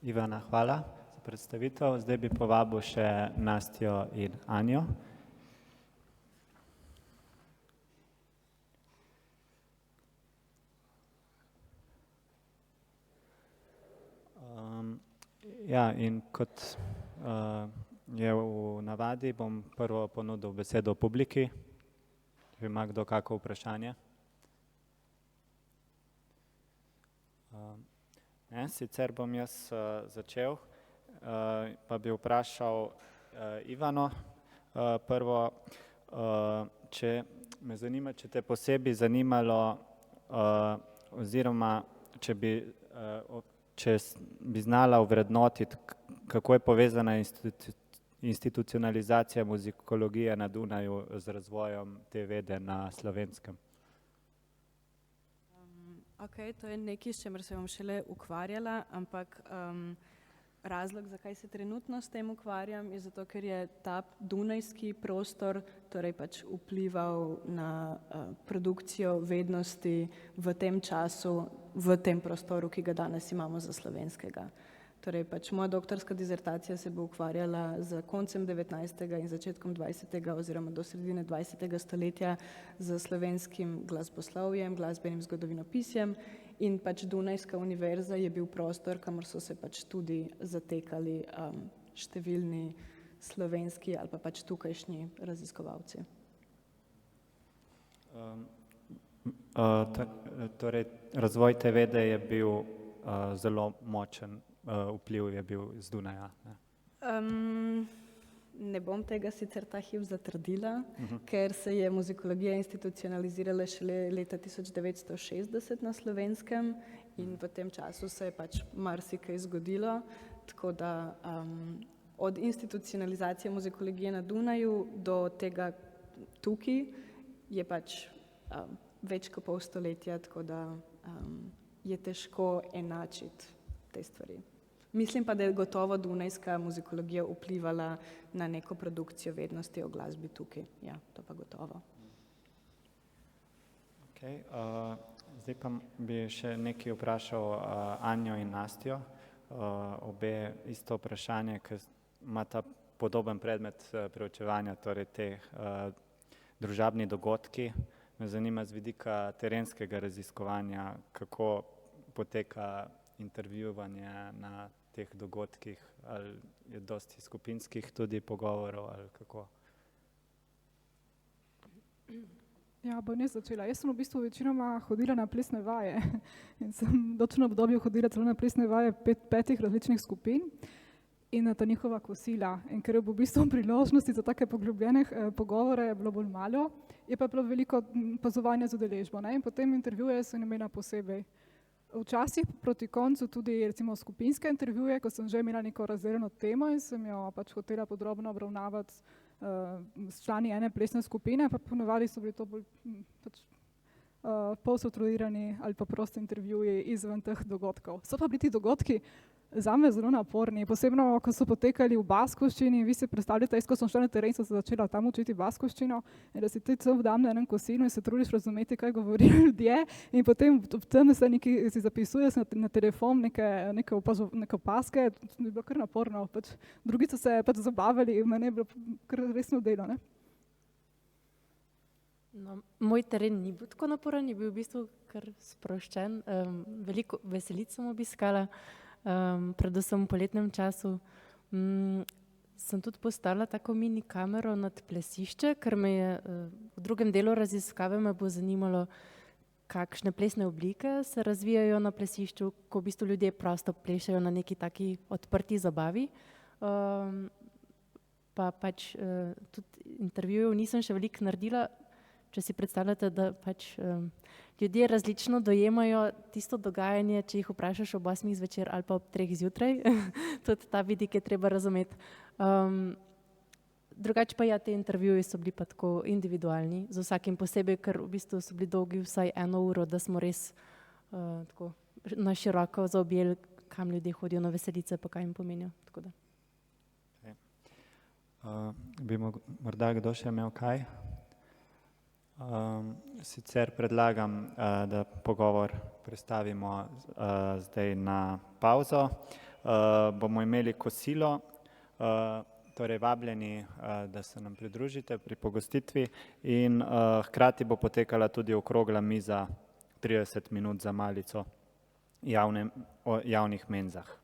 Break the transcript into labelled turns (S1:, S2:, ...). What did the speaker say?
S1: Ivana, hvala za predstavitev. Zdaj bi povabil še Nastjo in Anjo. Ja, in kot je v navadi, bom prvo ponudil besedo publiki. Če ima kdo kako vprašanje? Ne, sicer bom jaz začel, pa bi vprašal Ivano prvo, če me zanima, če te posebej zanimalo oziroma če bi znala ovrednotiti, kako je povezana institucionalizacija muzikologije na Dunaju z razvojem te vede na Slovenskem.
S2: Ok, to je nekaj, s čemer se bom šele ukvarjala, ampak razlog, zakaj se trenutno s tem ukvarjam, je zato, ker je ta dunajski prostor torej pač vplival na produkcijo vednosti v tem času, v tem prostoru, ki ga danes imamo za slovenskega. Torej pač moja doktorska dizertacija se bo ukvarjala z koncem 19. in začetkom 20. oziroma do sredine 20. stoletja z slovenskim glasboslovjem, glasbenim zgodovinopisjem in pač Dunajska univerza je bil prostor, kamor so se pač tudi zatekali številni slovenski ali pa pač tukajšnji raziskovalci.
S1: Torej, razvoj te vede je bil zelo močen, vpliv je bil z Dunaja.
S2: Ne bom tega sicer ta hip zatrdila, ker se je muzikologija institucionalizirala šele leta 1960 na Slovenskem in v tem času se je pač marsikaj zgodilo, tako da od institucionalizacije muzikologije na Dunaju do tega tukaj je pač več kot pol stoletja, tako da je težko enačiti te stvari. Mislim pa, da je gotovo dunajska muzikologija vplivala na neko produkcijo vednosti o glasbi tukaj. Ja, to pa gotovo.
S1: Okay, zdaj pa bi še nekaj vprašal Anjo in Nastjo. Obe isto vprašanje, ker imata podoben predmet preučevanja, torej te družabni dogodki. Me zanima z vidika terenskega raziskovanja, kako poteka intervjuvanje na teh dogodkih, ali je dosti skupinskih tudi pogovorov, ali kako?
S3: Ja, bom jaz začela. Jaz sem v bistvu večinoma hodila na plesne vaje in sem določeno obdobje hodila celo na plesne vaje petih različnih skupin in na ta njihova kosila. In ker je v bistvu priložnosti za take poglobljene pogovore je bilo bolj malo, je pa bilo veliko opazovanja z udeležbo, ne? In potem intervjuje sem imela posebej. Včasih proti koncu tudi recimo skupinske intervjuje, ko sem že imela neko razdeljeno temo in sem jo pač hotela podrobno obravnavati s člani ene plesne skupine, pa ponavadi so bili to bolj pač polstrukturirani ali pa prosti intervjuji izven teh dogodkov. So pa bili ti dogodki zame zelo naporni, posebno ko so potekali v baskovščini. Vi si predstavljate, jaz ko sem šla na teren, sem se začela tam učiti baskovščino in da si ti cel dan na enem kosilu in se trudiš razumeti, kaj govorijo ljudje in potem v tem se nekaj si zapisuješ na telefon neke opaske, je bilo kar naporno. Pač drugi so se pač zabavali in meni je bilo kar resno delo, ne?
S4: No, moj teren ni bil tako naporen, je bil v bistvu kar sproščen. Veliko veselic sem obiskala, predvsem v poletnem času. Sem tudi postavila tako mini kamero nad plesišče, ker me je v drugem delu raziskave me bo zanimalo, kakšne plesne oblike se razvijajo na plesišču, ko v bistvu ljudje prosto plešejo na neki taki odprti zabavi. Pa pač tudi intervjujev nisem še veliko naredila. Če si predstavljate, da pač ljudje različno dojemajo tisto dogajanje, če jih vprašaš ob 8 zvečer ali pa ob 3 zjutraj, tudi ta vidik je treba razumeti. Drugače pa ja, te intervjuji so bili pa tako individualni, z vsakim posebej, ker v bistvu so bili dolgi vsaj 1 uro, da smo res tako na široko zaobjeli, kam ljudje hodijo na veselice, pa kaj jim pomenijo. Tako da.
S1: Bi morda kdo še imel kaj? Sicer predlagam, da pogovor prestavimo zdaj na pavzo. bomo imeli kosilo, torej vabljeni, da se nam pridružite pri pogostitvi in hkrati bo potekala tudi okrogla miza 30 minut za malico o javnih menzah.